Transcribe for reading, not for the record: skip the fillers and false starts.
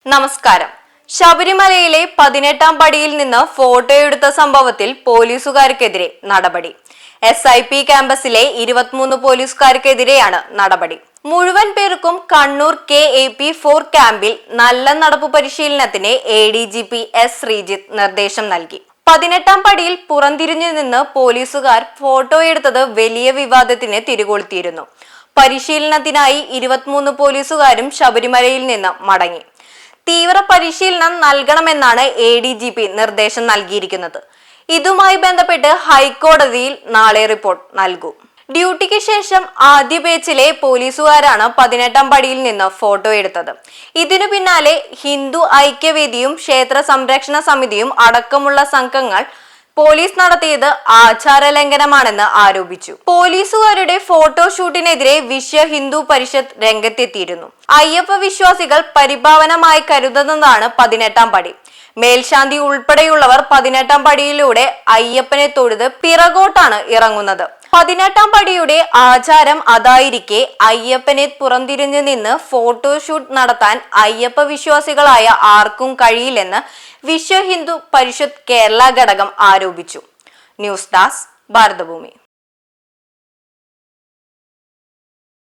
നമസ്കാരം. ശബരിമലയിലെ 18ാം പടിയിൽ നിന്ന് ഫോട്ടോയെടുത്ത സംഭവത്തിൽ പോലീസുകാർക്കെതിരെ നടപടി. SIP ക്യാമ്പസിലെ 23 പോലീസുകാർക്കെതിരെയാണ് നടപടി. മുഴുവൻ പേർക്കും കണ്ണൂർ KAP4 ക്യാമ്പിൽ നല്ല നടപ്പു പരിശീലനത്തിന് ADGP S ശ്രീജിത്ത് നിർദ്ദേശം നൽകി. 18ാം പടിയിൽ പുറംതിരിഞ്ഞു നിന്ന് പോലീസുകാർ ഫോട്ടോയെടുത്തത് വലിയ വിവാദത്തിന് തിരികൊളുത്തിയിരുന്നു. പരിശീലനത്തിനായി 23 പോലീസുകാരും ശബരിമലയിൽ നിന്ന് മടങ്ങി. തീവ്ര പരിശീലനം നൽകണമെന്നാണ് ADGP നിർദ്ദേശം നൽകിയിരിക്കുന്നത്. ഇതുമായി ബന്ധപ്പെട്ട് ഹൈക്കോടതിയിൽ നാളെ റിപ്പോർട്ട് നൽകും. ഡ്യൂട്ടിക്ക് ശേഷം ആദ്യ ബാച്ചിലെ പോലീസുകാരാണ് 18ാം പടിയിൽ നിന്ന് ഫോട്ടോ എടുത്തത്. ഇതിനു പിന്നാലെ ഹിന്ദു ഐക്യവേദിയും ക്ഷേത്ര സംരക്ഷണ സമിതിയും അടക്കമുള്ള സംഘങ്ങൾ പോലീസ് നടത്തിയത് ആചാരലംഘനമാണെന്ന് ആരോപിച്ചു. പോലീസുകാരുടെ ഫോട്ടോഷൂട്ടിനെതിരെ വിശ്വ ഹിന്ദു പരിഷത്ത് രംഗത്തെത്തിയിരുന്നു. അയ്യപ്പ വിശ്വാസികൾ പരിഭാവനമായി കരുതുന്നതാണ് 18ാം പടി. മേൽശാന്തി ഉൾപ്പെടെയുള്ളവർ 18ാം പടിയിലൂടെ അയ്യപ്പനെ തൊഴുത് പിറകോട്ടാണ് ഇറങ്ങുന്നത്. 18ാം പടിയുടെ ആചാരം അതായിരിക്കെ അയ്യപ്പനെ പുറംതിരിഞ്ഞു നിന്ന് ഫോട്ടോഷൂട്ട് നടത്താൻ അയ്യപ്പ വിശ്വാസികളായ ആർക്കും കഴിയില്ലെന്ന് വിശ്വ ഹിന്ദു പരിഷത്ത് കേരള ഘടകം ആരോപിച്ചു. News desk Bharathabhoomi.